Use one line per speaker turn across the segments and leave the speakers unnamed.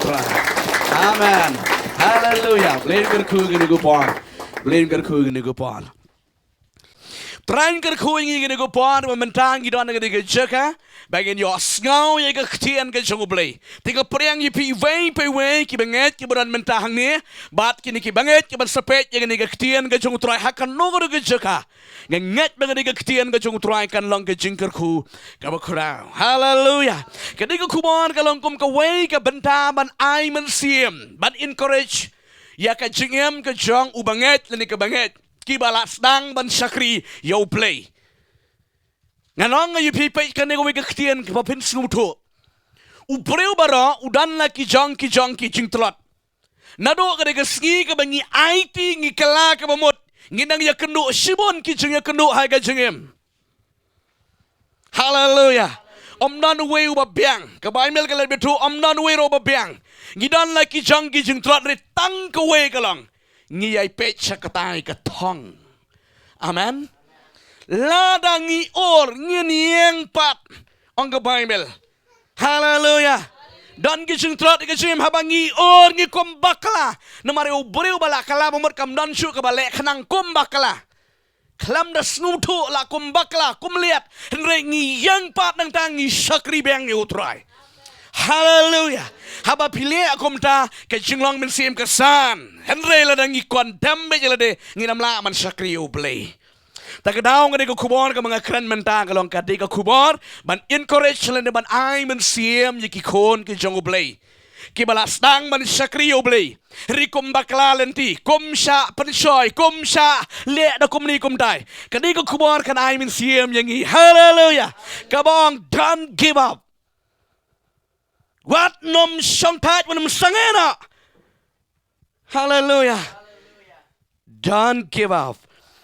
kra. Amen. Hallelujah. Blame kerku gini gupon. Blame kerku gini gupon. Tran kerku gini gupon. Mementang gidon gini gejeka. Bagian yo ngau ye ke ketian ke jong blay. Tiga priang ye pi way ki banget ki beran mentang ni. Bat kini ki banget ki ban sepet ye ke ketian ke jong try hakan no ke jeka. Nget banget ke ketian ke jong try kan long ke jingker ku ka bakra. Hallelujah. Kadi ko kumon ka long kum ka way ka benta ban ai man siem. Ban encourage ya ka jingem ke jong u banget leni ke banget. Ki balas dang ban sakri yo play. Nganong nga yupipai ka nego wika ktian ka papin snuto. Ubreu bara udan la ki jong ki jingtlot. Nado ka nego sngi ka bangi IT ngi kala ka bamot. Nginang ya kendo shibon ki jing ya kendo hai ka jingem. Hallelujah. Om nan we uba biang. Ka baimel ka lebetu om nan we ro ba biang. Ngidan la ki jong ki jingtlot re tang ka we ka lang. Ngi ay pech sa katay ka tong. Amen. Ladangi or nginieng pat ang Bible. Hallelujah. Dan gising trot gising habangi or ngi kombakla. Namari ubriu bala kala mamot kam dan syu ka bale khnang kombakla. Klam da snutu la kombakla kumliat henre ngi yang pat nang tangi sakri beng ni utrai. Hallelujah. Haba pilih akom ta ke jinglong min sim kesan. Henre la dangi kondam be jelade ngi namla man sakri ublay. Takadaw nga di ko kubor ka mga kran menta kalong ka di ka kubor ban encourage lang ban ay man siem yikikon ki jong ublay ki balastang man sakri ublay rikum bakla lenti kumsha pansoy kumsha le da kumni kumdai ka di ko kubor kan ay man siem yangi hallelujah kabong don't give up what nom songtat when sangena hallelujah don't give up.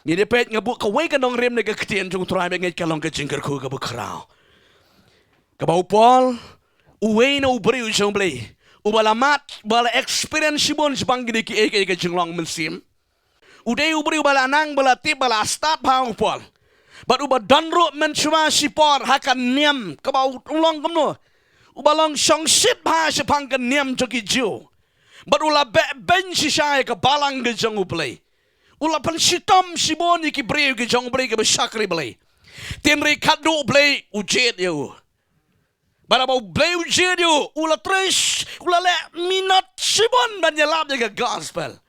Ni depet ngabuk kaway ka nong rim na kaktian jong try ngit kalong ka jingker ku ka bukraw. Kabaw Paul, uwe na ubriu jong blay. Ubalamat, bala experience sibon sibang gidi ki eke ka jinglong mensim. Uday ubriu bala nang bala tip bala start pa Paul. But uba danro men cuma sipor hakan niam kabaw ulong kamno. Ubalong song shit pa sipang ka niam joki jiu. But ula ben sisay ka balang ka jong ublay. Ula pan sitam siboni ki breu ki jong breu ki besakri blay. Tenri kado blay ujet yo. Bara bau blay ujet yo. Ula tres ula le minat sibon ban yalap jaga gospel.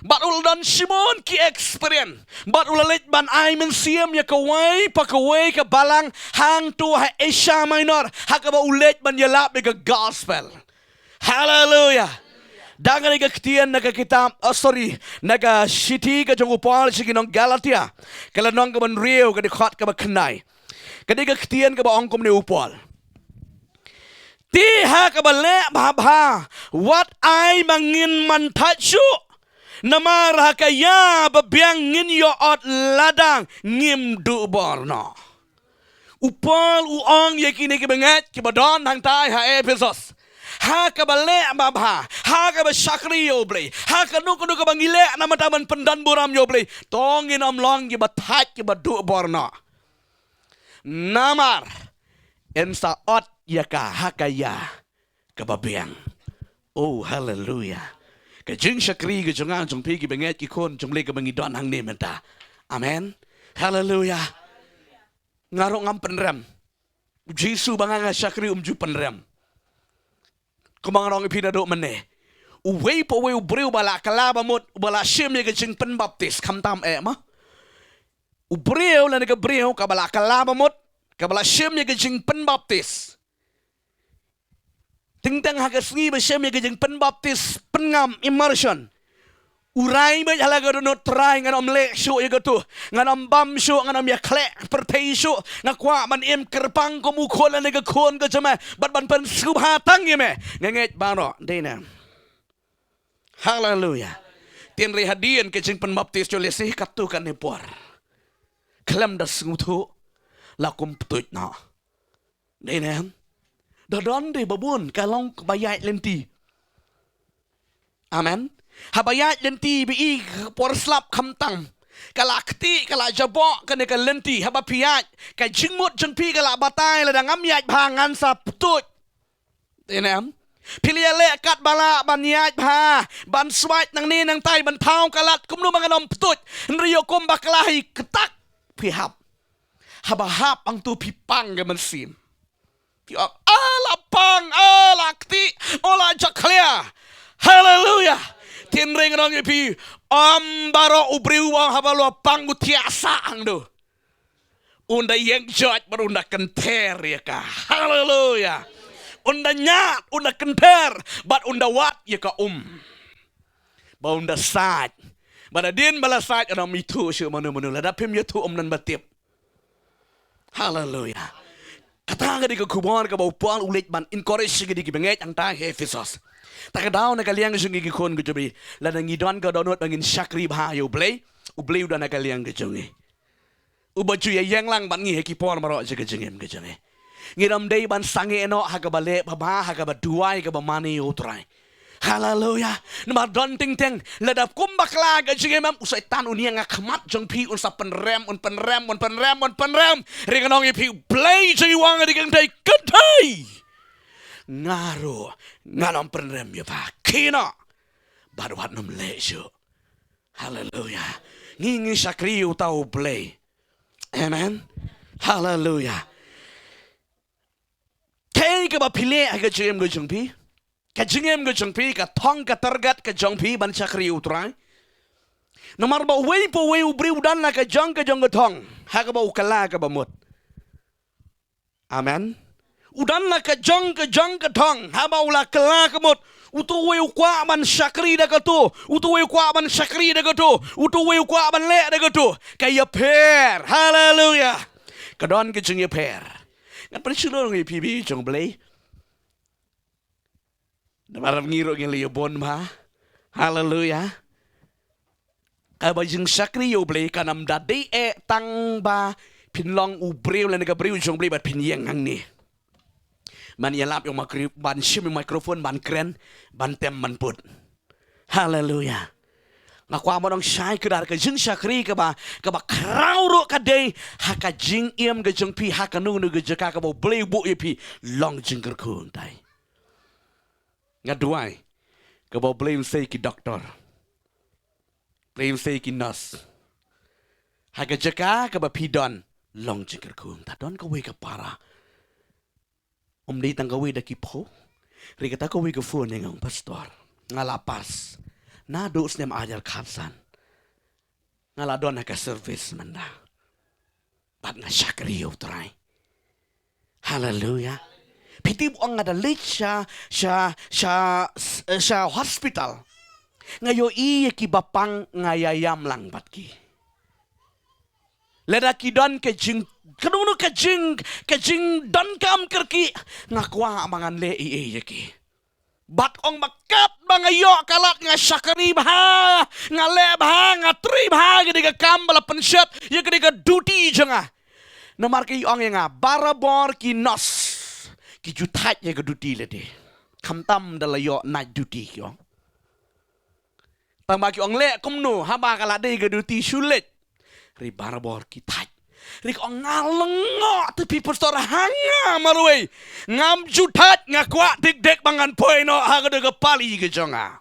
But ula dan sibon ki experience. But ula let ban ay men siem ya kaway pa kaway ka balang hang tu ha Asia Minor. Ha ka ba ulet ban yalap jaga gospel. Hallelujah. Dangan ika ketian naga kita, naga city ka jong upal sige nong Galatia. Kala nong ka ban Rio ka dikhat ka ba kenai. Kadi ka ketian ka ba ongkom ni upal. Tiha ka ba le bha what I mangin man tachu. Namar hakaya babiang ngin yo ot ladang ngim du borno. Upal uong yakini ki banget ki badon hang tai ha Ephesus. Ha ka bale mabha ha ka ba sakri yo blay ha ka nu ka bangile na mataman pendan buram yo blay tongin am long gi bathak gi badu borno namar ensa ot ya ka ha ka ya ka babiang oh hallelujah ka jing sakri gi jongang jong pi gi benget ki kon jong le ka bangi don hang ne menta amen hallelujah ngaro ngam penrem Jesu banganga sakri ju penrem kumang rong ipinado mane. Uwe po we ubriu bala kalaba mot bala sim ye jing pen baptis kam tam ma. Ubriu la nega briu ka bala kalaba mot ka bala sim ye jing pen baptis. Ting tang ha ka sgi ba sim ye jing pen baptis pengam immersion. Urai ba halaga do not try nganom le shu ye tu nganom bam shu nganom ya klek pertei shu ngakwa man im kerpang ko mukol na nega kon ka jama bat ban pen subha tang ye me ngenget baro dena hallelujah tin re hadian ke jing pen baptis jo le sih katu kan ne por klam da smutu la kum ptuit na dena dodon de babun kalong bayai lenti amen habayat lenti bi por slap kamtang kalakti kala jabo kane ka lenti haba piat ka jingmut jengpi kala batai la dangam yat bangan sa putut enam Pilih lekat bala ban nyaj ha ban swait nang ni nang tai ban thau kalat kum nu manganom ptut nrio kum baklahi ketak pihap habahap ang tu pipang ga mansim piak ala pang ala kti ola jaklia haleluya tin ring rong pi baro ubriu wang habalo pang utiasa ang do unda yeng jot barunda kenter ya ka haleluya unda nyat, unda kenter, bat unda wat ya ka ba unda sat, bada din bala sat ana mitu syu manu la dapim ya tu nan batip. Hallelujah. Kata nga di ka kubon ka ba upal ulit man encourage ka di gibenget ang ta Ephesus. Taka daw na kaliang sung gikon ko jobi, la nangidon ka donot mangin syakri ba yo blay, ublay uda na kaliang gejungi. Ubaju ya yang lang ban ngi hekipon maro je gejengem gejungi. Ngiram day ban sange eno hakabale baba hakabaduai kabamani utrai. Hallelujah. Nama don ting ting ladap kumbakla gajingemam usai tan unia ngakmat jong pi unsa penrem. Ringanong ipi play jadi wang digang day kedai. Ngaro nganom penrem ya pa kina. Baru hat nom lejo. Hallelujah. Ngingi sakri utau play. Amen. Hallelujah. Kay ka ba pili ay ka jengem ka jong pi? Ka jengem ka jong pi, ka tong ka targat ka jong pi ban sakri utray. Nomar ba way po way ubri udan na ka jong ka tong. Ha ka ba ukala ka ba mut? Amen. Udan na ka jong ka tong. Ha ba ula kala ka mut? Utu way ukwa ban sakri da ka to. Utu way ukwa ban sakri da ka to. Utu way ukwa ban le da ka to. Kaya per. Hallelujah. Kadon ka jeng ya per. Kan percuma ngi pibi jong blay. Namaram ngiro ngi liobon ma. Hallelujah. Kaba jeng sakri yo blay kanam dadi tang ba pinlong ubriu lan ga briu jong blay bat pinyeng hang ni. Man yalap yung ban shim yung microphone ban kren ban tem man put. Hallelujah. Ngakwa mo nang syai kedar ka jing syakri ka ba krauro ka day haka jing iem ka jing pi haka nung nu ka ba blay bu ipi long jing kerkung tay. Ngaduay ka ba blay say ki doktor. Blay say ki nurse. Haka jaka ka ba pidon long jing kerkung ta don ka we ka para. Di tang ka we da ki po. Rikata ka we ka phone ng pastor. Ngalapas. Na dos nem ajar kapsan. Ngaladon na ka service manda. Bat nga syakri utray. Hallelujah. Piti po ang ngadalit siya hospital. Ngayo iya kibapang ngayayam lang bat ki. Leda ki don ka jing kanuno ka jing don kam kerki ngakwa mangan le iya ki. Bat ong makat bangayo kalat nga syakari bah nga le bah nga tri bah gede ka kambala pensyat ya gede ka duty janga namar ki ong nga barabor ki nos ki jutat ya ka duty le de kamtam dalayo night duty yo pamaki ong le kumno haba kalat de ka duty sulit ri barabor ki tat rik ong ngalengo te people store hanga marwe ngam jutat ngakwa dik bangan poy no haga de pali ge jonga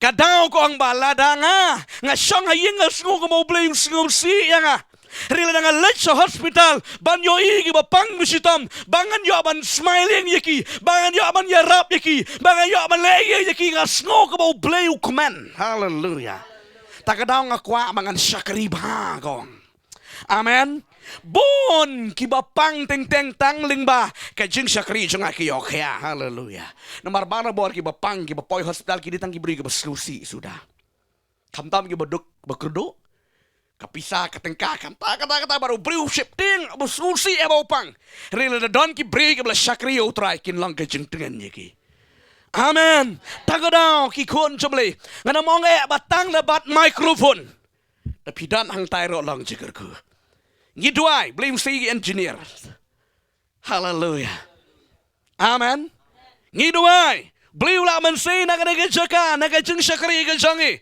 kadang ko ang balada nga syong hayeng sngo ko mo blay sngo si nga rila nga let sa hospital banyo igi bapang musitam bangan yo ban smiling yaki bangan yo ban yarap yaki bangan yo ban leye yaki nga sngo ko mo blay kuman hallelujah takadaw nga kwa mangan syakri ba gong. Amen. Bon kibapang teng tang lingba kajing syakri jeng akiyo kaya haleluya. Nomor bara bor kibapang kibapoy hospital kiditang kibri kibaslusi sudah. Kamtam kibaduk bakerdo kapisa katengka kata baru briu shifting baslusi ebopang. Rila da don kibri kibla syakri utrai kin lang kajing tengen yaki. Amen. Tagadaw kikon chomle ngana monge batang lebat microphone. Tapi dan hang tairo lang jikerku. Ngidwai, blame si engineer. Hallelujah. Amen. Ngidwai, beliau lah mensay naga jaka, naga jeng syakri ke jangi.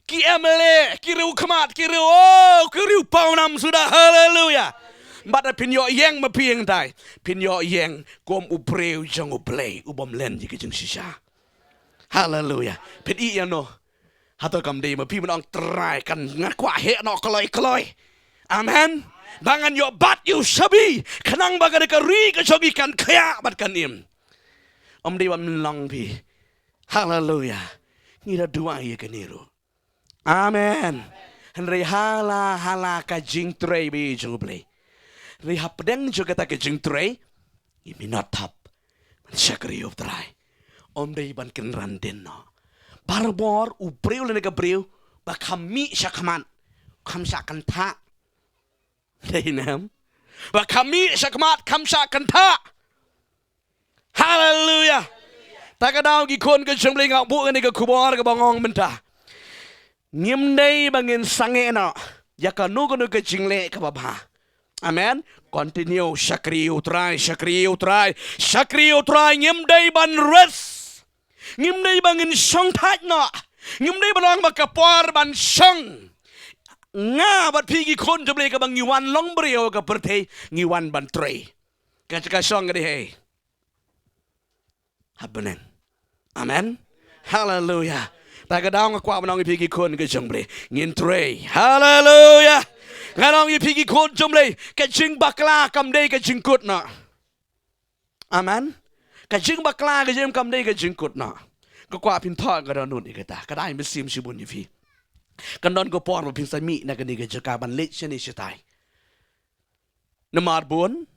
Ki emle, ki riu kemat, ki riu paunam sudah. Hallelujah. บัดพินยอแยงมาเพียงได้พินยอแยงกอมอุเปรวจังอุเปลอุบอมเล่นยิ่งจึงชิชาฮาเลลูยาพิดอีอันโนฮัตโตกำดีมาพี่มันองตรายกันงัดกว่าเหนอกกลอยอาเมนบางอันยอบัดอยู่สบีขนังบางอันก็รีก็ชกิกันขยะบัดกันอิ่มอมดีว่ามันลองพี่ฮาเลลูยานี่เราดูอะไรกันนี่รู้อาเมนฮันเรฮาลากะจิงเทรบีจงอุเปลเรียบเด้งjuga tak kejeng tray, ini not tap, syakri of tray, day ban kenran denno, barbor ubreu le nega breu, bakami syakman, kam syakan ta, deinem, bakami syakmat kam syakan ta, haleluya, tak kadang gikon kejeng beli ngak bu nega kubor ke bangong mentah, ngim day bangin sange no, yakanu kanu kejeng le ke babha. Amen. Continue. Syakri utrai. Ngim day ban res. Ngim day bangin syong thaj na. Ngim day banang makapar ban syong. Nga bat pigi kon jable ka bang ngiwan long brio ka pertay ngiwan ban tray. Kacaka syong gadi hey. Habanen. Amen. Hallelujah. Tagadang ako abanang ipigi kon ka syong bre. Ngin tray. Hallelujah. Nganong ipigi kon jumle kajing bakla kamdei kajing kut na. Amen. Kajing bakla kajing kamdei kajing kut na. Ko kwa pin thot ka don nun ikata. Kadai mesim sibun yifi. Kan don ko por pin sami na kani ka jaka ban lit shani shitai. Namar bun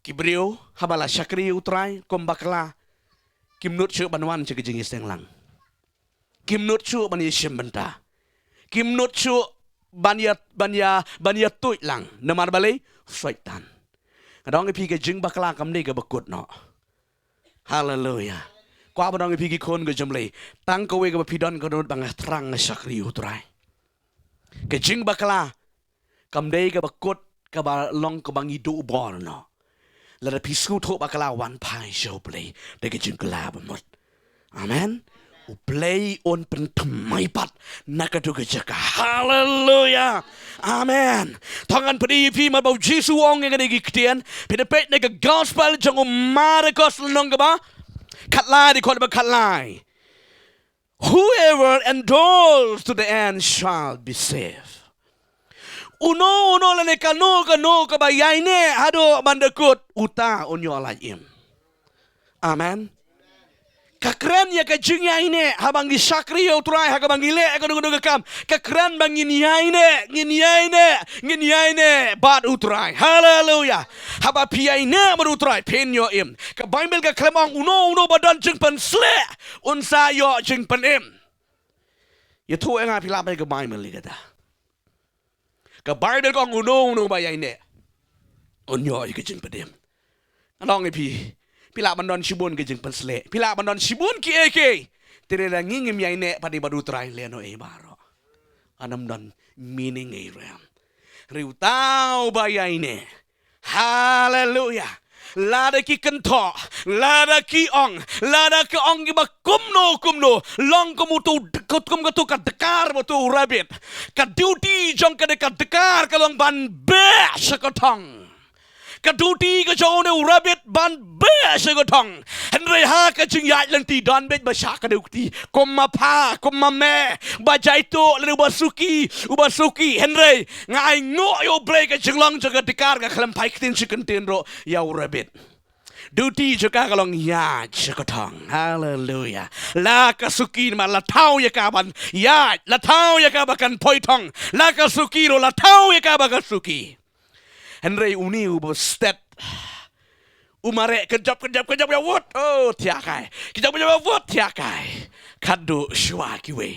kibriu habala syakri utrai kom bakla kimnut chu banwan che kajing isteng lang. Kimnut chu ban yishim benta. Kimnut chu banya tuit lang namar balay syaitan kadang ipi ke jing bakla kamni ke bakut no haleluya kwa badang ipi ke kon ke jumlay tang kowe ke pidon ke dot bang terang syakri utrai ke jing bakla kamdei ke bakut ke long ke bang idu bor no la pisu tho bakla wan pai show play de ke jing kala bamot amen Uplay on pentemaipat nakadu kejaka. Haleluya. Amen. Tangan pedi pi ma bau Jesu ong yang ada giktian. Pedepet nega gospel jang umare gospel nongga katlai di kota katlai. Whoever endures to the end shall be saved. Uno la neka no ka bayaine hado mandekut uta onyo alayim. Amen. Kakren ya kajingnya ini habang di syakri utrai habang gile ekonomi kam kakren bang nginiaine bad utrai haleluya haba piaine berutrai penyo im ka bible ka klemong uno badan jeng pen sle unsa yo jeng pen im ya tu enga pila ba ka bible ligata ka bible kong uno bayaine onyo ka jeng pen im anong ipi Pila bandon sibun ke jeng pensle. Pila bandon sibun ki eke. Tere la ngingim ya ine padi badu trai leno e baro. Anam don meaning e ram. Riu tau baya ine. Hallelujah. Lada ki kento. Lada ki ong. Lada ki ong ki ba kumno. Long kumutu kum katu kat dekar mutu rabbit. Kat duty jong ka dekat dekar kalong ban be sakotong. Kaduti ka jone rabbit ban be segotong henry ha ka jingyat lang ti don bet ba sha ka duti komma pa komma me ba jaito le ubasuki henry ngai ngo yo break ka jinglong jaga dikar ka klam pai tin chicken tin ro ya rabbit duty jaga kalong ya segotong hallelujah la ka suki ma la tau ya ka ban ya la tau ya ka bakan poitong la ka suki ro la tau ya ka bakan suki Henry uni ubo step umare kejap ya wot oh tiakai kejap wot tiakai kado shwa kiwe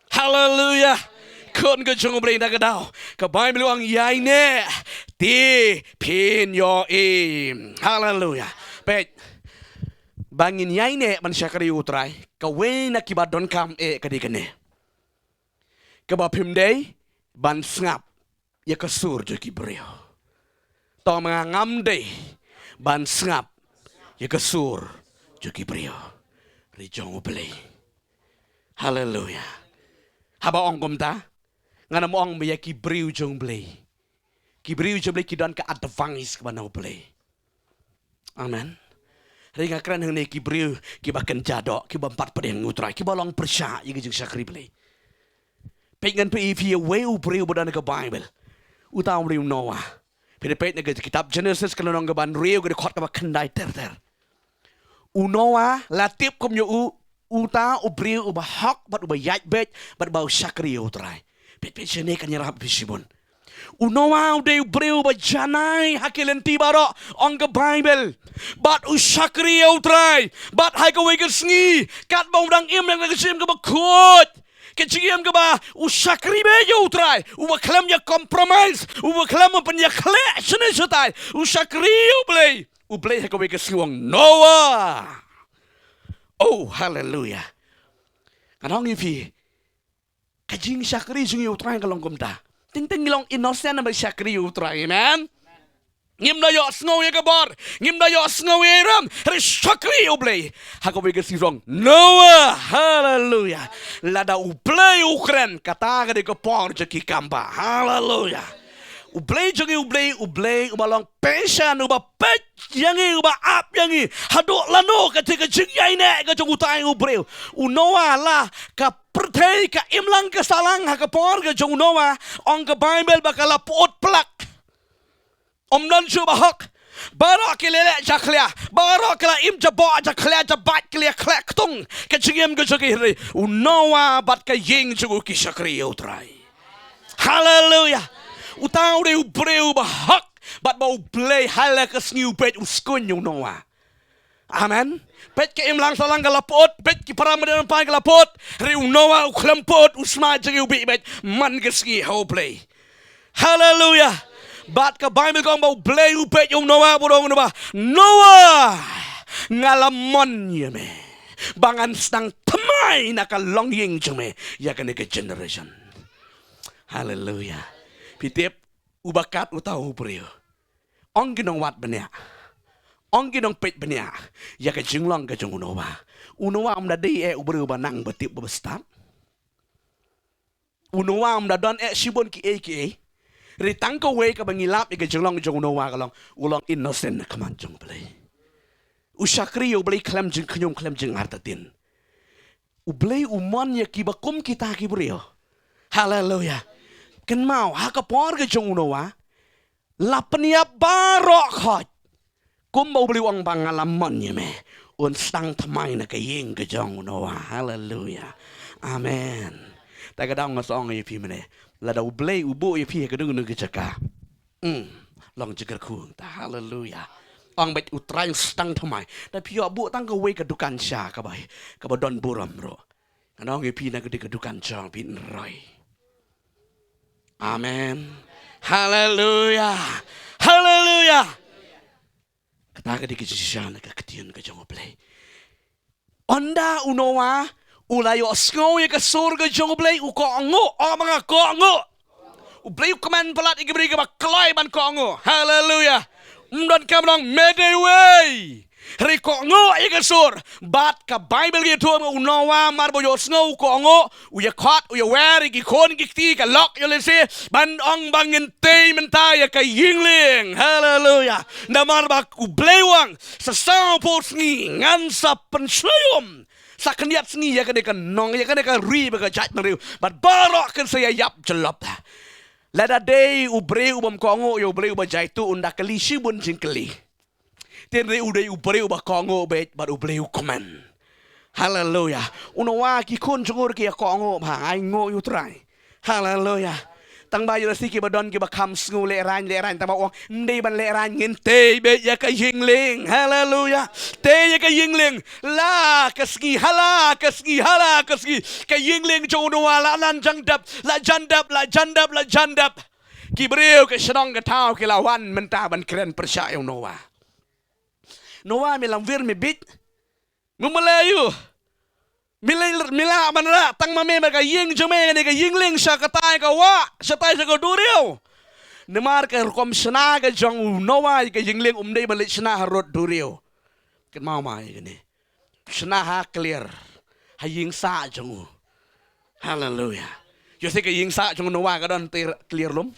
hallelujah kon ke jong bre da gadao ka bai meluang yaine ti pin yo hallelujah pet bangin yaine man syakari utrai ka we na kibadon kam kadikane ka ba pimdei ban ngap ya kasur joki brio. Tong ngam deh ban ngap ya kasur joki brio. Rijong ubeli. Hallelujah. Haba ong komta ngana mo ong meyaki brio jong beli. Kibriu je boleh kidan ke advance ke mana boleh. Amen. Ringa keren hang ne kibriu kiba ken jadok kiba empat pedeng utrai kiba long persya ye jeng sakri boleh. Pengen pe if ye we ubriu bodan ke Bible. Utau riu Noah. Pede pet ne kitab Genesis kalau nong ke ban riu ke khot ke kendai ter. Noah latip kom yo uta ubriu uba hak bat uba yat bet bat bau sakri utrai. Pet sene kan nyerap bisibon. Noah ude ubriu ba janai hakilen tibaro on ke Bible. Bat usakri utrai. Bat hai ke wege sngi kat bau dang im yang ke sim ke bakut. Keciam ke ba usakri be utrai. Uba klam ya compromise. Uba klam pen ya khle sene setai. Usakri ublei. Ublei hai ke wege sngi Noah. Oh hallelujah. Kanong ifi. Kajing sakri sungi utrai kalong kumta. Ting ngilong innocent na sakri utrai, amen. Ngim na yo sngow ye kabor, ngim na yo sngow ye ram, re sakri ublay. Hako bigger si wrong. Noah, hallelujah. Lada ublay ukren kata de kapor je kikamba. Hallelujah. Ublay ubalong pension uba pet yangi uba ap yangi hadok lano ketika jengyai ne ke jongutai ubreu Noah lah ka pertei ka imlang ke salang ha ka por ke jong Noah on ke Bible bakala pot plak non su bahak barok kelele jaklia barok kala im jabo jaklia jabat klia klek tung ke jengyam ke jogiri Noah bat ka ying jugu ki sakri utrai. Hallelujah. Utang udah ubreu bahak, bat bau play hala ke sniu pet uskun yung Noah. Amen. Pet ke imlang salang galapot, pet ki paramadan pa galapot, riu Noah uklempot usma jeng ubi bet man ke sni how play. Hallelujah. Bat ke Bible kong bau play upet yung Noah burong Noah ngalamon yeme. Bangan stang temai nakalong ying jeme ya ke generation. Hallelujah. Pitip ubakat utau brio. Ong ginong wat benya. Ong ginong pet benya. Ya ke jinglong ke jong Noah. Noah dadi ubrio banang betip bestat. Noah don sibon ki. Ritang ko we ka bangilap ke jinglong jong Noah kalong ulong innocent kaman jong play. Usakri ublay klam jing knyong klam jing artatin. Ublay umon ya kibakum kita ki brio. Hallelujah. Kan mau hakapor ke jong Noah lapniap barok hot kum mau beli uang pangalaman ya me un stang tamai na kaying ke jong Noah. Hallelujah. Amen. Ta kadang ngasong ye pi mene la da ublei ubu ye pi ke dung ke jaka long jeger ku ta. Hallelujah. Ong bet utrai stang tamai da pi bu tang ke we ke dukan sya ka bai ka don buram ro kanong ye pi na ke dukan jong pin roi. Amen. Hallelujah. Hallelujah. Kata di kisah ke ketian ke jong play. Onda Noah ulayo sngow ye ke surga jong play u ko ngo o mga ko ngo. U play kuman pelat igibri ke baklai ban ko ngo. Hallelujah. Mdon kamlang medeway. Riko ngo ika sur bat ka Bible gitu Noah marbo yo sngow ko ngo uya kot uya wer iki kon gikti ka lok yo lese ban ong bangin te mentaya ka yingling. Hallelujah. Na marba ku blewang sa sampo sngi ngan sa pensayom sa kaniat sngi ya kan nong ya kan ri ba jat mariu bat barok kan saya yap jelap. Lada day ubreu bam ko ngo yo breu ba jaitu unda kali sibun jingkeli. Tenre uday ubreu ba kongo bet bar ubreu komen. Hallelujah. Unawa ki kun jungur ki kongo ba ai ngo utrai. Hallelujah. Tang ba yura siki ba don ki ba kam sngu le ran ta ba ong ndei ban le ran ngin te be ya ka yingling. Hallelujah. Te ya ka yingling la kaski hala ka yingling jonuwa la lan jandap la jandap ki breu ke shnong ka tau ki lawan menta ban keren percaya Noah. Noah milang vir mi bit mumalayu mila manra tang mame ka ying jome ne ka yingling sa katay ka wa sa tay sa duriyo nemar ka kom sna ka jong Noah ka yingling umdei balik sna harot duriyo ken mau mai gani sna ha clear ha ying sa jong. Hallelujah. Yo se ka ying sa jong Noah ka don clear lum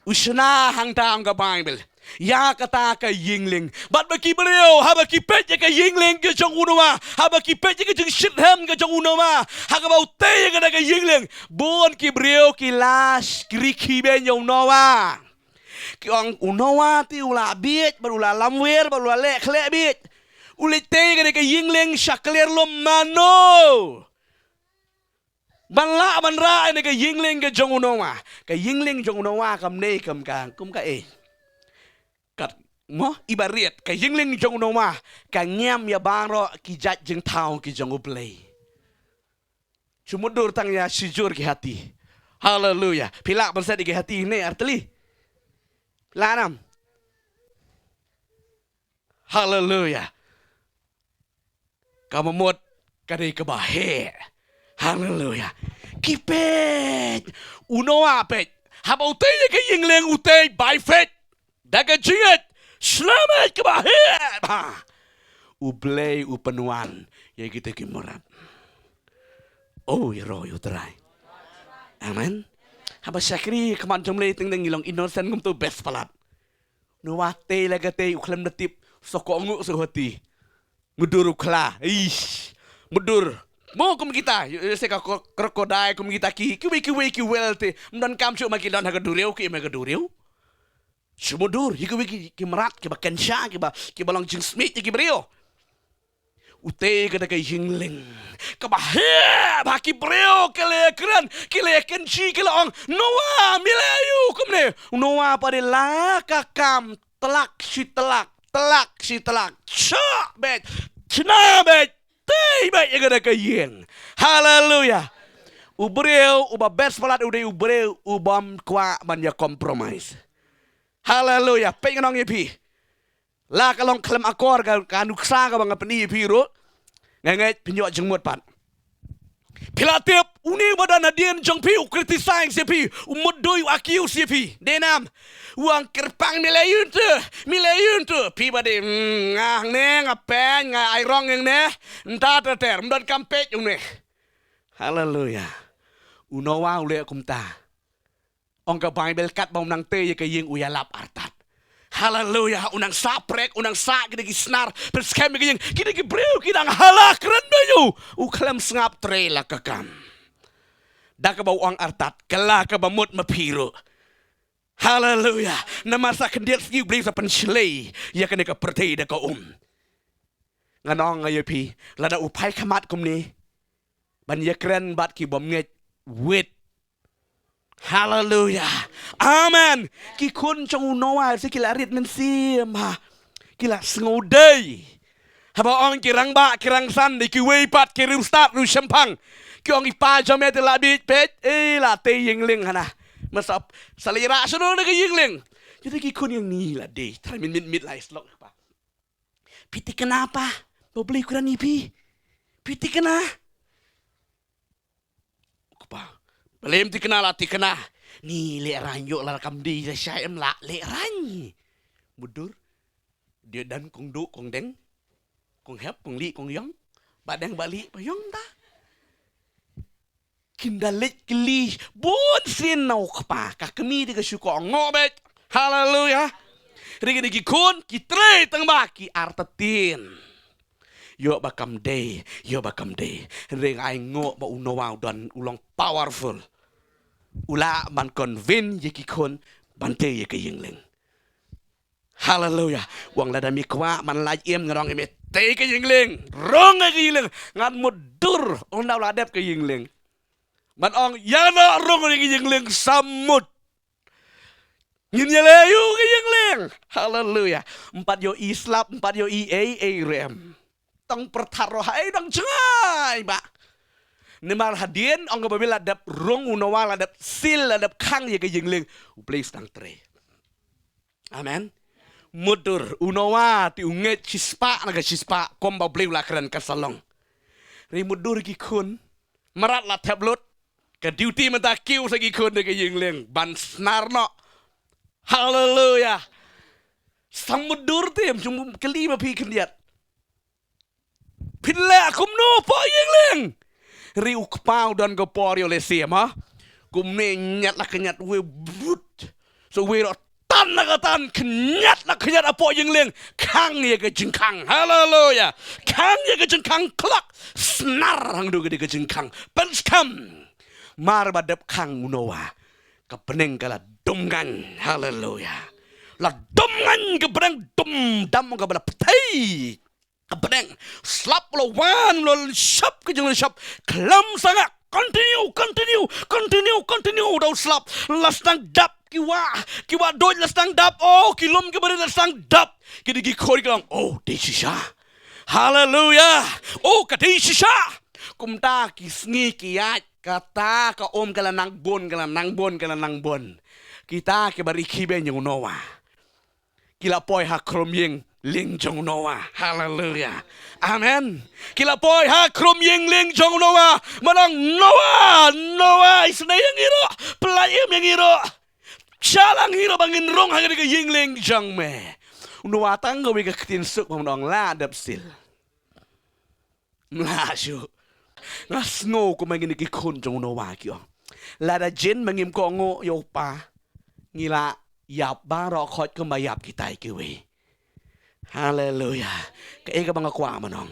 Usna hang taong ka Bible. Ya kata ka yingling. Bat baki beliau, haba kipet ya ka yingling ke jong unoma. Haba kipet ya ka jong shithem ke jong unoma. Haga bau te ya ka yingling. Bon ki beliau ki las kriki ben yong noa. Ki ong unoa ti ula biet, barula lamwer, barula lek biet. Uli te ka yingling shakler lo mano. Banla banra ini ka yingling ka jong unoa. Ka yingling jong unoa kam ne kam ka kum ka kat mo ibariet ka yingling jong unoa ka nyam ya bangro ki jat jeng tau ki jong uplay. Cumudur tang ya sujur ki hati. Haleluya. Pilak bansa di ki hati ne arteli. Lanam. Haleluya. Kamu mot kadai kebahe. Haleluya. Kipet. Unoa pet. Haba utay ka yingling utay by faith. Daga jingat. Selamat kebahe. Ublay upanuan. Ya kita kimurat. Oh ya roh yuterai. Amen. Haba syakri kaman jomlay ting ilong innocent ngum tu best palat. Nuwate lagate uklam natip sokongu suhati. Mudur ukla. Ish. Mudur. Mo kum kita, saya krokodil kum kita ki welte, mendan kam cuma kita nak duriu ki mega duriu. Sumudur, ki merat, ki bakensha, ki balang jing smith, ki brio. Ute kada ka yingling, kabahia, baki brio, kele keren, kele kenci, kele ong, noa milayu kum ne, noa pada kakam, telak si telak, cak bet, cina bet. Baik yang ada kayeng. Haleluya. Ubreu uba best palat udah ubreu ubam kwa banya compromise. Haleluya. Pengen yepi. La kalong klem akor ka nuksa ka bang peni yepi ro. Nganget pinyo jengmut pat. Pilatip uni badan adien jong pi ukritisang sepi umudoi akiu sepi. Denam uang kerpang milayun tu pi bade ngah ne ngapen ngah airong yang ne entah ter mdan kampet yung ne. Haleluya. Unawa ule kumta. Ong ka Bible kat bang nang te ye kayeng uyalap artat. Haleluya, unang saprek, unang sa kita gisnar, perskem kayeng kita gibreu kita halak ren bayu. Uklam sngap trela kakam. Da ka bau ang artat, kala ka bamut mapiro. Haleluya, namasa kendiat ski beli sa penslay, ya kene ka pertei da ka Nganong ngayopi, lada upai kamat kumni. Ban ya keren bat ki bom nget wit. Haleluya. Amen. Ki kun trong unoa si kila rit nan sim ha. Kila sngodai. Haba ong kirang ba kirang san di ki wei pat ki rim start ru champang. Ki ong ipa jame te la bit pet la te yingling hana. Masap salira suno na ki yingling. Jadi ki kun yang ni la de. Try min la slok pa. Piti kenapa? Mau beli ukuran ipi? Piti kena? Apa? Belum dikenal ti kena. Ni lek ranyo la kam di sa syam la lek ran. Mudur. Dia dan kong du kong deng. Kong hep kong li kong yong. Badang balik pa yong ta. Kindalit kili bon sin nau kapa. Kakami di kasuko ngobet. Haleluya. Rigi kun ki tre tang ba ki artatin. Yo bakam day. Ring ay ngo ba unawaw dan ulang powerful. Ula man convin yeki kon bante yeki yingling. Hallelujah. Wang lada mi kwa man laj iem ngarong ime te ke yingling. Rong ke yingling. Ngan mudur unaw ladep ke yingling. Man ong yana rong ke yingling samut. Nyinyalayu ke yingling. Hallelujah. 4 yo islap, 4 yo rem. Tong pertaruhai dong cengai ba. Nemar hadien ong babila dap rong unawa ladap sil ladap kang ye ke yingling place tang tre. Amen. Mudur unawa ti unget chispa naga chispa komba bleu la keren kasalong. Ri mudur ki kun marat la tablet ke duty mata kiu sagi kun ke yingling ban snarno. Hallelujah. Sang mudur tim cuma kelima pi kendiat. Pinle akum no po yingling. Riu kepau dan kepori oleh siam ha. Kum ne nyat lah kenyat we but. so we tan na ka tan knyat na knyat apo yung leng kang ye ka jing kang hallelujah kang ye ka jing kang klak snar hang du ka jing kang pens kam mar badap kang unowa ka peneng kala dumgan hallelujah la dumgan ka peneng dum dam ka bala petai ka peneng slap lo wan lo shop ka jing shop klam sanga continue daw slap lastang dap kiwa doj lastang dap kilom ke bari lastang dap kidi khori kang desisha hallelujah kati shisha kumta kisngi kiat kata ka om kala nang bon kita ke bari kibe nyung noa kila poi ha krom yeng ling jong noa hallelujah amen kila poi ha krom yeng ling jong noa manang noa isna yang iro pelayem yang iro chalang hiro bangin rong hangga ka yeng ling jong me noa tang gawi ka tin suk mamdong la dap sil mlashu ngasngo ko mangin ki kun jong noa kyo la da jen mangim ko ngo yo pa ngila yap ba ro khot ko ma yap ki tai ki we hallelujah ka ega bang kwa manong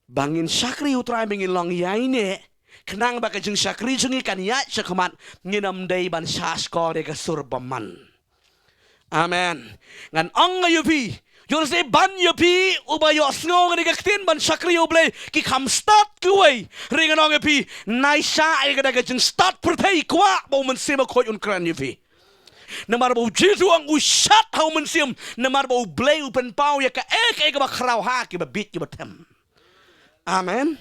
bangin sakri utrai bangin long yai ne kenang ba ka jing sakri jungi kan ya sakamat nginam dei ban sas ko de ka surbaman amen ngan ong yupi yon se ban yupi ubayo sngo ni ka tin ban sakri uble ki kham start kuwei ringan ong yupi naisa ega da ka jing start pertai kwa bo man sema ko un kran yupi namar bau Jesu ang usat hau mensiam namar bau blay upen pau ya ka ek ba khrau ha ki ba bit ki ba tem amen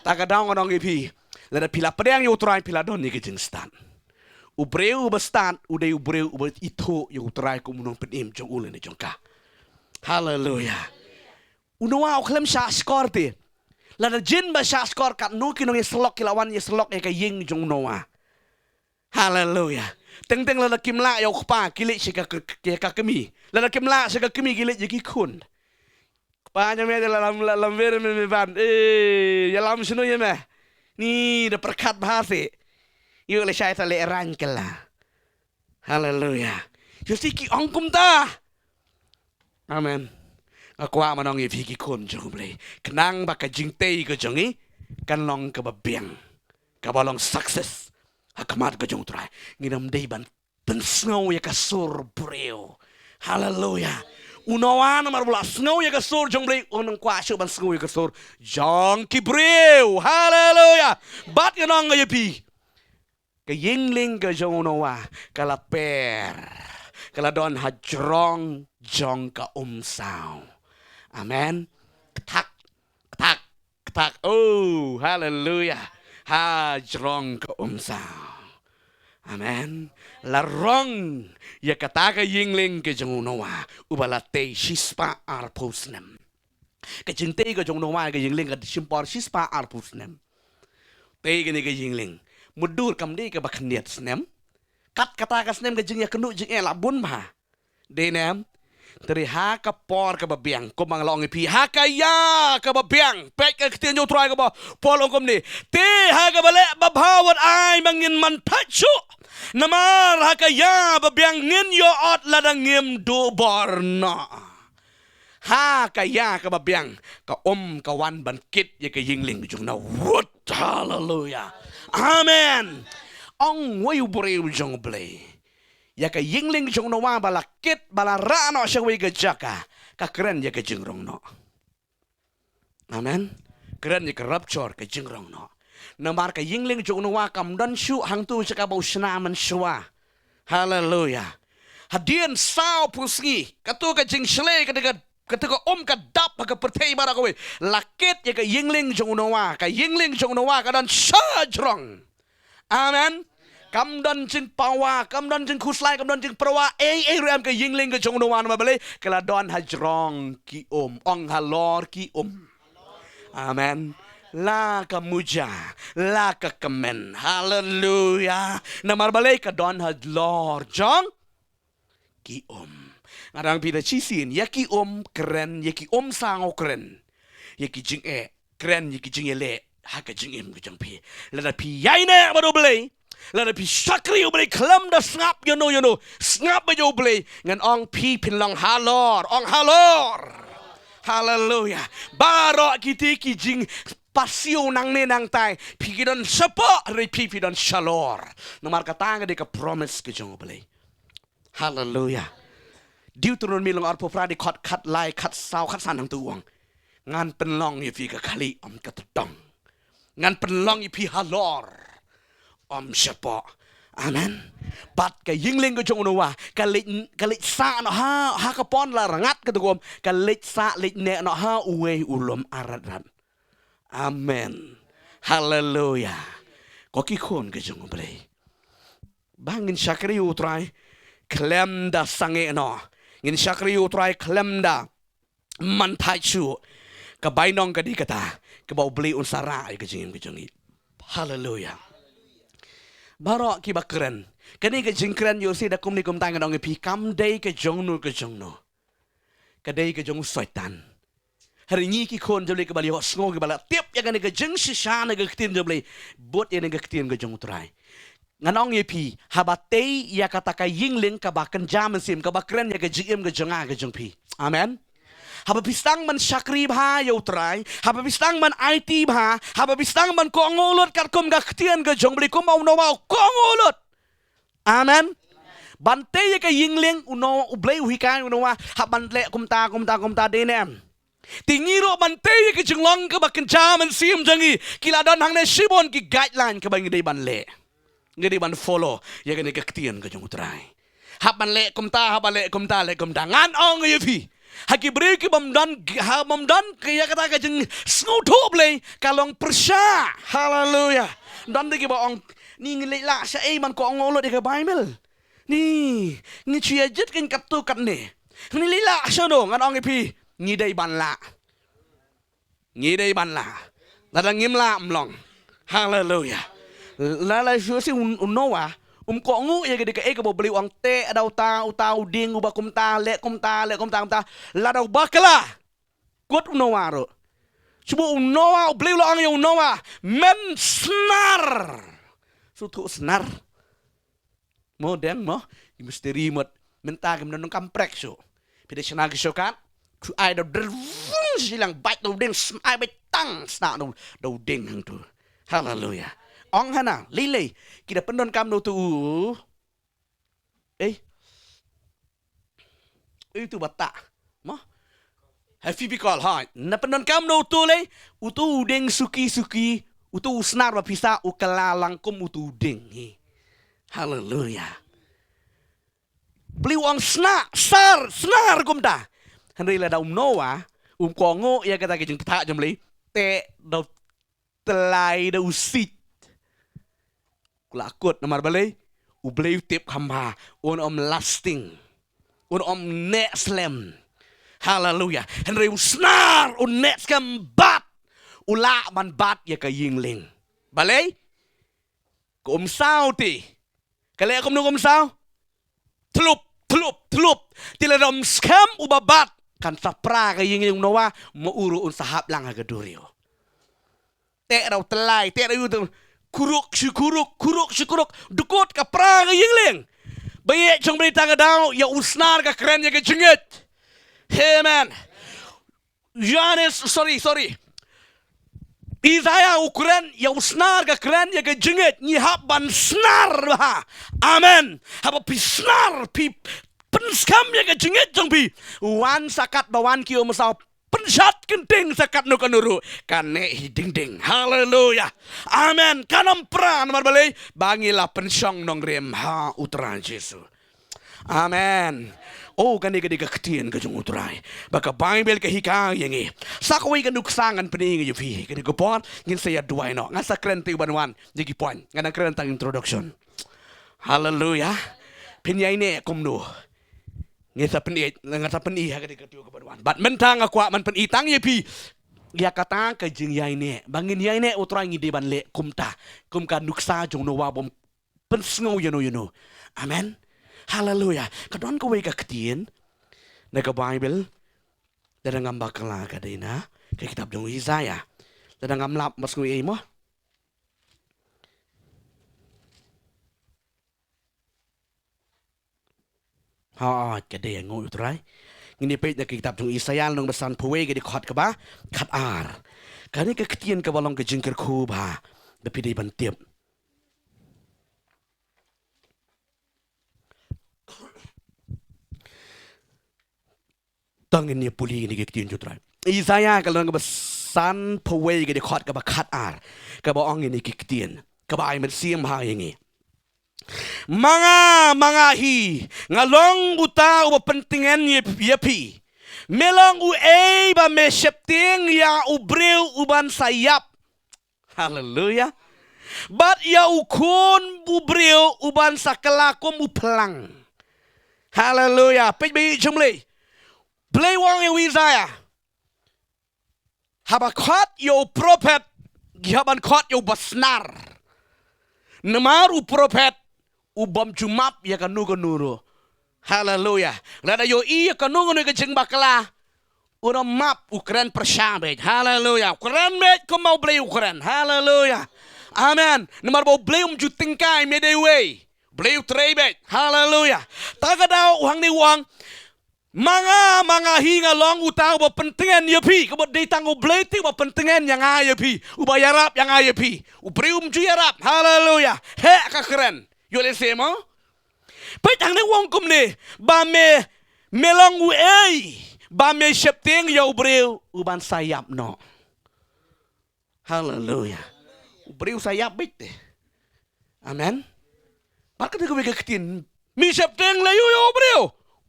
ta ka daw ngong ipi la pila pedang yo try pila don ni ki jing stan ubreu ba stan uday ubreu ba ito yo try ko munong pedim jong ulen ni jong ka hallelujah unawa o klem sha skorte la jin ba sha skor kat nu ki no yeslok kilawan yeslok e ka ying jong noa hallelujah teng la kimla yo pa kilit si ka kami la kimla si ka kami kilit ji kun pa nya me la ver me ban ya lam sino ye me ni da perkat bahase yo le sai ta le ran kala hallelujah yo si ki ongkum ta amen akwa manong ye ki kun jong ble kenang ba ka jing tei ka jongi kan long ka ba biang ka balong success hakamat ka jong try nginam dei ban pensngo ya ka sur breo hallelujah unawan marbula snow ya ka sur jong breo unang kwa shu ban snow ya ka sur jong ki breo hallelujah bat yanong ya pi ka yingling ka jong unawa kala per kala don hajrong jong ka umsaw amen tak hallelujah hajrong ka umsaw amen larong ya kataka yingling ke jong noa ubalate shispa arpusnem ke jinte ke jong noa ke yingling ke simpor shispa arpusnem te ke ni ke yingling mudur kam de ke bakniat snem kat kata ka snem ke jing ya kenu jing labun ba de nem teri ha ka por ka babiang ko mang long pi ha ka ya ka babiang pek ka tin yo try ka ba pol ong kom ni te ha ka bale ba bawat ai mangin man tachu namar ha ka ya babiang ngin yo ot ladang ngim do barna ha ka ya ka babiang ka ka wan ban kit ye ka yingling jung na what hallelujah amen ong way breu jong ble ya ka yingling jong no wa bala kit bala rano shawi ga jaka ka keren ya ka jingrong no amen keren ya ka rapture ka jingrong no namar ka yingling jong no wa kam dan shu hang tu saka bau shna man shwa hallelujah hadien sao pusngi katu ka jing shle ka ketika ka dap ka pertei bara kowe lakit ya ka yingling jong no wa ka dan sajrong amen kam dan jing pawa kam dan jing kuslai kam dan jing prawa ram ke yingling ke jong noan ma bale kala don hajrong ki ong halor ki amen la ka muja la ka kemen hallelujah namar bale ka don hajlor jong ki ngarang pida chisin ya ki keren ya ki sango keren ya ki jing keren ya ki jing le ha ka jing ke jong pi la pi yai ne ba do bale Lalu pi sakri ubli kelam dah ngap you know ngap aja ubli ngan ong pi pinlang halor ong halor. Haleluya. Barok kita kijing pasio nang ne nang tai pikiran sepa re pikiran shalor. Nomor kata ngade ka promise ke jong ubli. Haleluya. Deuteronomy long arpo pradi kat lai kat sao kat sanang tuang. Ngan penlong ye pi ka kali om katong. Ngan penlong ye pi halor. Om siapa, amen. Bat ke yingling ke jong nuwa, kalit sa no ha kapon la rangat ke tuom, kalit sa lit ne no ha uwe ulom aradan. Amen. Haleluya. Koki kon ke jong bre. Bangin syakri utrai klem da sange no. Ngin syakri utrai klem da mantai chu. Ke bainong ke dikata, ke bau beli unsara ke jong. Haleluya. Barok ki bakren. Kani ke jingkren yo si da kum ni kum tangan ong pi kam dei ke jong no. Ke dei ke jong soitan. Hari ni ki kon jole ke bali ho sngo ke bala tiap ya kani ke jing shisha na ke tin jole bot ya ke tin ke jong utrai. Nganong ye pi habatei ya kata ka yingling ka bakan jam sim ka bakren ya ke jim ke jonga ke jong pi. Amen. Haba pistang man syakri bha yo trai, haba pistang man IT bha, haba pistang man ko ngolot kat kum ga ktien ga jong bli kum au no mau ko ngolot. Amen. Bante ye ka yingling uno ublei uhikan uno wa haban le kum ta de nem. Tingiro bante ye ka jinglong ka bakin jaman sim jangi kila don hang ne shibon ki guideline ka bangi de ban le. Ngedi ban follow ye ka ne ka ktien ga jong trai. Haban le kum ta ngan ong ye pi. Haki beri ki mamdan kaya kata kajeng snutup le kalong persya. Haleluya. Dan de ki ba ong ni ngilai la sa e man ko ngolo de ka Bible. Ni ngi jet kin katu kat ne. Ni lila sa do ngan ong ipi ngi dei ban la. Ladang ngim la mlong. Haleluya. La su si unowa ko ngu ya gede ke beli uang te ada utau ding uba kumta le la da bakala kot unowaro cuba unowa beli lo ang yang unowa men snar sutu snar modern mo misteri mot menta ke menong kamprek so pide sna ke sokat ku ai da silang bait do ding ai bai tang sna do ding hang tu. Haleluya. Ong hana lile kita pendon kam no tu itu bata mo happy bikol hai na pendon kam no tu le utu ding suki utu snar ba pisa ukala langkum utu ding. Haleluya. Beli uang snar gumda henry la daum noa kongo ya kata kejeng peta jemli te do telai do sit lakut nomor balai ublei tip kamba om lasting om next lem. Haleluya. Henry usnar next kam bat ula man bat ya ka yingling balai ko sao ti kale kom no sao tlup tila dom skam ubabat kan sapra ka yingling nowa mo uru un sahab lang aga durio te raw telai te raw kuruk dukut ka prang yingling baye chong berita ka daw ya usnar ka kren ya ka jengit. Amen. Sorry Isaiah ukuran ya usnar ka kren ya ka jengit ni haban snar ha. Amen. Haba pisnar pi penskam ya ka jengit jong pi wan sakat bawan kiyo masaw pensat kenting sakat no kanuru kane ding. Haleluya. Amen. Kanam pran mar balai bangilah pensyong nong rem ha utran Yesus. Amen. Oh kani ka ketien ka jung utrai baka Bible ka hika yangi sakoi ka nuksangan pening yu fi kani ko pon ngin saya duai no ngasa kren ti banwan jigi pon ngana kren tang introduction. Haleluya. Pinyai ne komno ngesa peni ha kadi ketiu kebaduan bat mentang aku man pen itang ye pi ya kata ka jing yai ne bangin yai ne utrai ngi de ban le kum ka nuksa jong no wa bom pen sngo you know. Amen. Haleluya. Kadon ko we ka ketien na ka Bible dadang ngam bakala ka dina ka kitab jong Isaiah dadang ngam lap mas ngui mo Kedai yang ngoi utrai. Ini pej nak kitab tung Isaiah nung besan puwe ke di khot ke ba khat ar. Kani ke ketien ke balong ke jingker khu ba. Tapi di ban tiap. Tang ini puli ini ke ketien jutrai. Isaiah kalau nung besan puwe ke di khot ke ba khat ar. Ke ba ong ini ke ketien. Ke ba ai men siam ha ini. Mga hi ngalong uta uba pentingan yepi melong u ba me septing ya ubreu uban sayap. Haleluya. Bat ya ukun ubreu uban sakelakum uplang. Haleluya. Pej bayi jumli play wang yang Isaiah habakot yo prophet gihaban kot yo basnar namaru prophet ubam jumap ya kanu kanuro. Haleluya. Lada yo iya kanu kanu ke jeng bakla. Ura map Ukraine persabet. Haleluya. Ukraine met ko mau beli Ukraine. Haleluya. Amen. Nomor mau beli jutingkai medewe. Beli trebet. Haleluya. Tagadau uhang ni uang. Mga hinga long utang ba pentingan yapi kabot ditang ubleti ba pentingan yang ayapi ubayarap yang ayapi uprium ju yarap. Haleluya. He ka keren. Yo le semo. Pej ang ni wong kum ni ba me melong u ba me septing yo breu uban sayap no. Haleluya. Breu sayap bit. Amen. Pak kita ke ketin mi septing le yo breu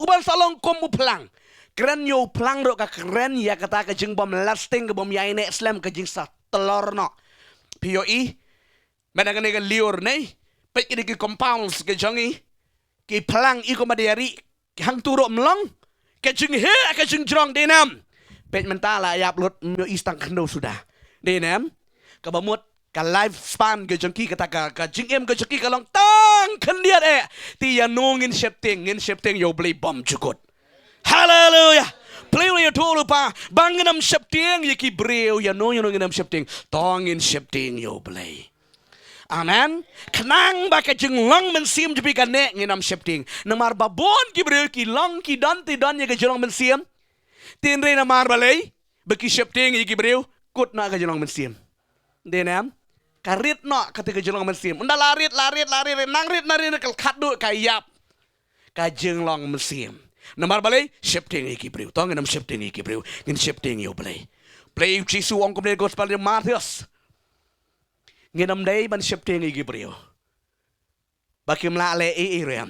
uban salong kom u plang. Keren yo plang ro ka keren ya kata ke jeng bom lasting ke bom yaine Islam ke jeng sa telor no. POI menang ke liur nei. Pej ini ke compounds ke jangi ke pelang iko madari hang turo melong ke jeng he ke jeng jrong denam pej mentala ya upload yo istang kendo sudah denam ke bamut ke live span ke jengki kata ke jeng em ke jengki kalong tang kendiat ti ya nongin shifting yo beli bom jukut. Haleluya. Play yo tu lupa banginam shifting yaki breu ya nongin shifting tongin shifting yo beli. Amen. Kenang baka jeng long mensim jepi ka nek nginam shifting. Namar babon ki breu ki long ki don ti don ye ka jeng mensim. Tin re namar balay baki shifting ye ki breu kut na ka jeng mensim. Denam karit no ka ti ka jeng mensim. Unda larit nang rit kal khat du ka yap ka jeng long mensim. Namar balay shifting ye ki breu. Tong nginam shifting ye ki breu. Ngin shifting yo balay. Play Jesus ong kumne gospel de Matthews. Nginam day ban shifting igi brio. Bakim la le iriam.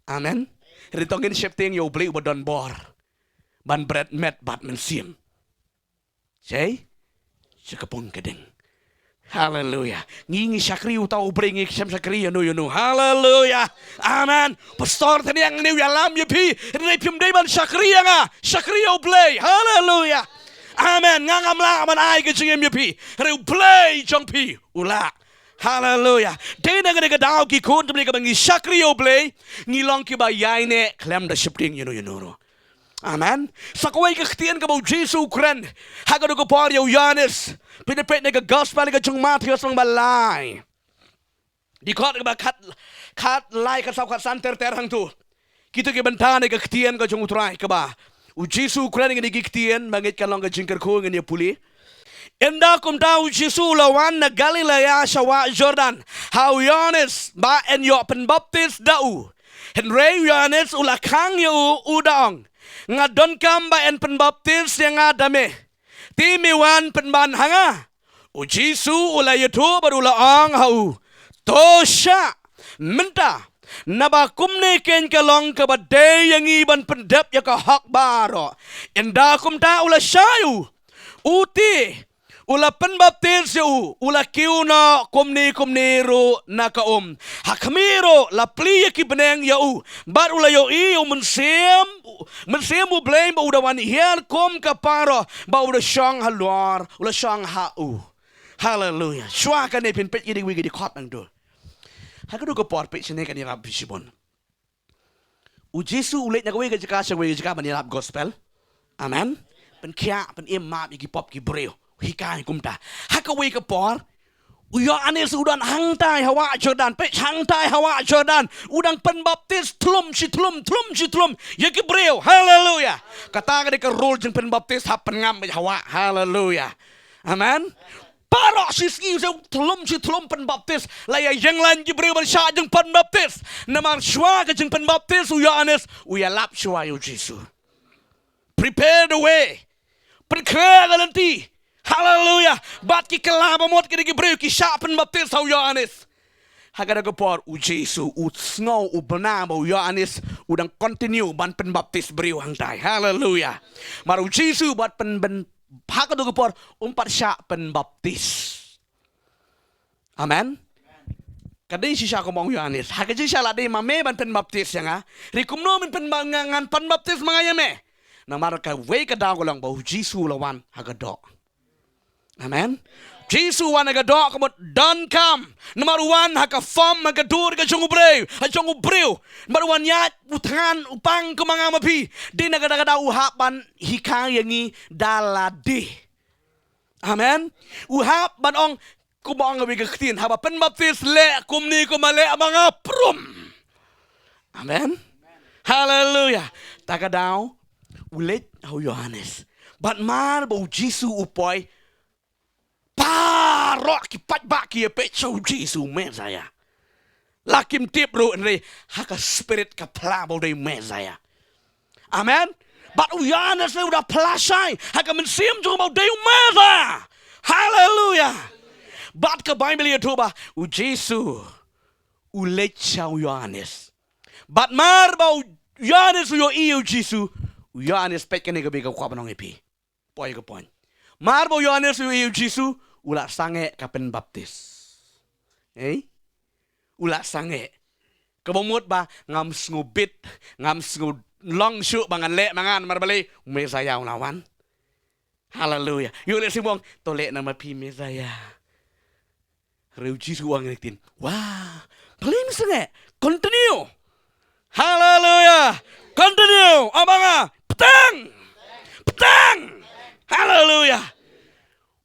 Amen. Ritongin shifting yo beli badon bor. Ban bread met bat mensim. Say, sakapung kedeng. Hallelujah. Ngingi syakri utau bringi kisam syakri yanu. Hallelujah. Amen. Pastor tadi yang ni yalam yepi. Ini pim day ban syakri yang syakri yo beli. Hallelujah. Amen. Ngangam la man ai ke jeng yepi. Reu play jong pi ula. Hallelujah. Dena ngene daw ki kun tumni ka bangi syakri yo play ngilong ki ba yaine klem da shifting you. Amen. Sakaway ka ktien ka ba Jesus kren. Hagado ko par yo Yanis. Pinipit na ka gospel ka jong Matthews ng balay. Di kot ka ba kat lai ka saw kat santer terhang tu. Kito ki bantane ka ktien ka jong utray ka ba. U Jesu kren ngini giktien bangit kalong ka jingker ko ngini puli. Enda kum tau Jesu lawan na Galilea sawa Jordan. How Yohanes ba en yo penbaptis dau. Henry Yohanes ulakang yo udang. Ngadon kam ba en penbaptis yang adame. Timiwan penban hanga. U Jesu ulay itu barula ang hau. Tosha menta. Nabakum ni ken kalong kabade yang iban pendep ya ka hak baro. Enda kum ta ula sayu. Uti ula penbaptis yu ula kiuna kumni ro na kaum. Hakmiro la pli ki beneng ya u. Bar ula yo i mensem u blame ba udawan hian kom kaparo ba uda syang haluar ula syang hau. Hallelujah. Syua kan ne pin pet yidi wigi di khot nang do. Hakado ko por pe sine kan yarap bisibon. U Jesu ulet na kawai ka jaka ban yarap gospel. Amen. Pen kia pen im map ki pop ki breu. Hikai kumta. Hakawai ka por Yohanes udan hangtai hawa Jordan, pe hangtai hawa Jordan, udang penbaptis tlum si tlum ya Gibril, haleluya. Kata ka role jeng penbaptis ha pengam hawa, haleluya. Amen. Parok si ski tlum penbaptis, laya yang lan Gibril bersya jeng penbaptis, namar shwa ke jeng penbaptis Yohanes, uya lap shwa yo Jesus. Prepare the way, prepare nanti. Haleluya. Bat ki kelaba mot ki Gibril ki syapen baptis au Yohanes. Hagada gopor u Jesu u snow u benama u Yohanes udang continue ban pen baptis beriu hang tai. Haleluya. Mar u Jesu bat pen hagada gopor umpat syapen baptis. Amen. Kadai si sya komong Yohanes. Hagaji sya la dei mame ban pen baptis yang rikumno min pen bangangan pen baptis mangayame. Namar ka we ka daw lang ba u Jesu lawan hagado. Amen. Jesus wan nagadok kamot dan kam. Number one haka fam magadur ka jungubreu. Ha jungubreu. Number one yat utangan upang kumanga mapi. Di nagadagada uhapan hikayangi daladi. Amen. Uhap ban ong kumang ngabigaktin. Haba penbaptis le kumni kumale mga prum. Amen. Hallelujah. Tagadaw ulit au Yohanes. But mar bo Jesus upoy parok ki patbak ki pecho Jesu Messiah. Lakim tip ro re haka spirit ka plabo de Messiah. Amen. But Yohanes udah pelasai haka mensim jo mau de Messiah. Hallelujah. But ka Bible ya toba u Jesu u lechau Yohanes. But mar bau Yohanes yo iu Jesu Yohanes pet kene ka biga kwa banong epi. Poy ka pon. Mar bau Yohanes yo iu Jesu ula sange kapen baptis. Ula sange. Kabomot ba ngam ngubit, ngam long syuk bangan le mangan marbali Messiah lawan. Hallelujah. Yo le simong tole nama pi Messiah. Reuji suang ngitin. Wah, paling sange. Continue. Hallelujah. Continue. Abanga, petang. Hallelujah.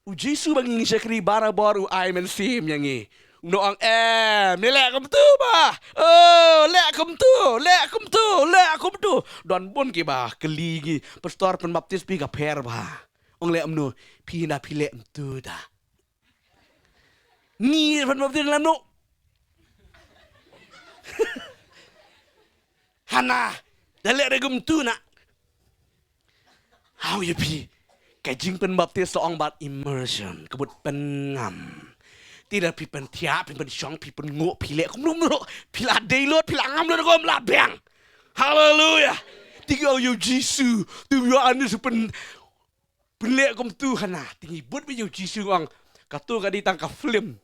U Jesu banging siya kri bara baru ay mensim yang i. Uno ang nilek kum tu ba. Oh, lek kum tu. Don bon ki ba keligi pastor penbaptis pi ka per ba. Ong lek amno pi na pi lek tu da. Ni penbaptis lam no. Hana, dalek regum tu na. How you pi? Kajing penbaptis seorang bat immersion kebut pengam. Tidak pi pentia, pi pensyong, pi penguk, pi lek kum lumro, pi la deilot, pi la ngam lo kom la bang. Hallelujah. Tiga yo Jesu, tu yo anu pen lek kum tu hana. Tingi but bi yo Jesu ang katu ka ditang ka film.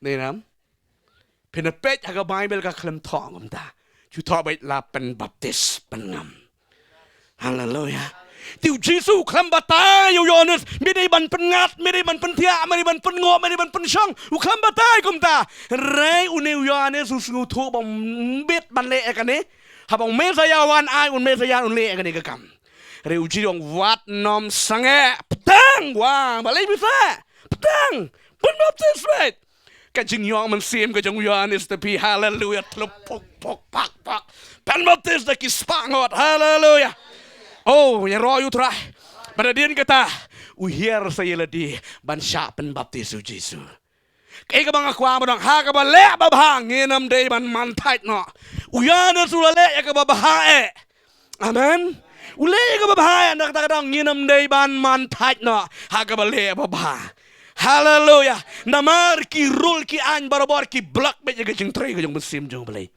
Nenam. Penepet aga Bible ka klem thong om da. Chu thọ bai la penbaptis pengam. Hallelujah. Tiu Jesu klam batai yo Yohanes mede ban pengat mede ban pentia mede ban pengo mede ban pensyong u klam batai kum ta rei u ne Yohanes u sungu tho bang bet ban le kan ni ha bang Messiah wan ai un Messiah un le kan ni ka kam rei u ji dong wat nom sange petang wa balai bisa petang pun baptis right ka jing yo man sim ka jong Yohanes tapi hallelujah tlop pok pak pan baptis da ki spangot hallelujah. Oh, yang roh yutra. Pada dia kata, uhir saya ladi ban syapen baptis Jesu. Kaya bang aku amadang ha ka ba le ba bang nginam day ban mantait no. Uyana sulale ya ka ba bahae. Amen. Ule ka ba bahae nak kadang nginam day ban mantait no. Ha ka ba le ba ba. Hallelujah. Namar ki rul ki an barabor ki blak be ka jing tre ka jong musim jong belai.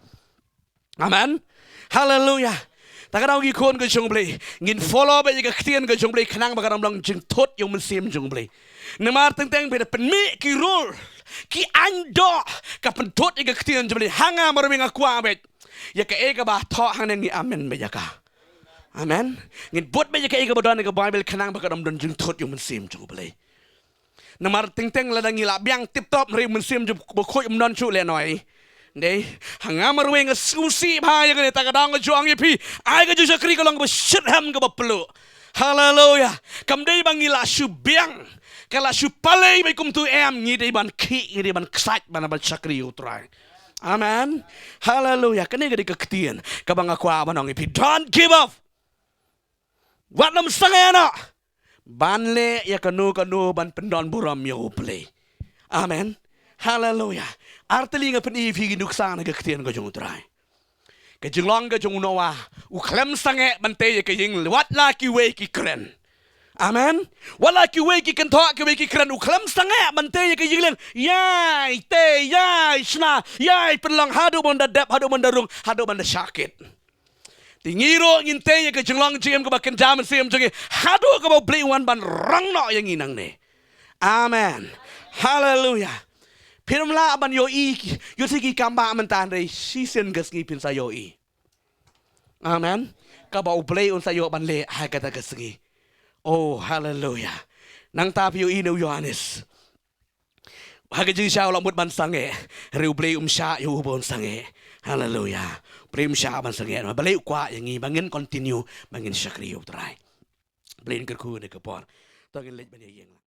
Amen. Hallelujah. Takadaw gi kon ka jong blay ngin follow ba yiga ktien ka jong blay kanang bakaram lang jing tot yung mensim jong blay namar teng beda penmi ki rule ki ando ka pentot yiga ktien jong blay hanga maruming akwa bet ya ka ega ba tho hang ni amen ba ka amen ngin bot ba yiga ega ba don ka Bible kanang bakaram don jing tot yung mensim jong blay namar teng ladang ila biang tip top ri mensim jong ba khoy don chu le noi Day, hangamar wing a susi pie again, Takadang Juang Pi. I got you a creek along with shit ham go pelu. Hallelujah. Come day bangila shubiang. Kala supalay may kumtu ngidi ban ki ngidi ban ksat ban ban sakri utray. Amen. Hallelujah. Kani gadi kaktian kabang akwa manong if you don't give up. Wat nam sangena. Banle ya kanu ban pendon buram yo play. Amen. Hallelujah. Arteli nga penifi ginuksan kaktian ko jung utray. Kajilong ka jung noa. Uklem sange bante ya kaying wat la ki we ki kren. Amen. Wala ki we ki kanto ki we ki kren uklem sange bante ya kaying lang. Yay te yay shna yay penlang hadu banda dep hadu banda rung hadu banda sakit. Tingiro nginte ya kajilong jim ka bakin jaman siyam jungi hadu ka ba beli wan ban rang no yang inang ne. Amen. Hallelujah. Pirmla aban yo sigi kamba amantan re season gasgi pin sa yo Amen. Kaba ublay un sa yo ban le hagata gasgi. Oh hallelujah. Nang tapi yo no Yohanes. Hagaji siya ulang ban sange. Re ublay siya yo ubon sange. Hallelujah. Prem siya ban sange. Balay kwa yang bangin continue bangin siya kriyo try. Blain kerku ne kapor. Tagin let ban yang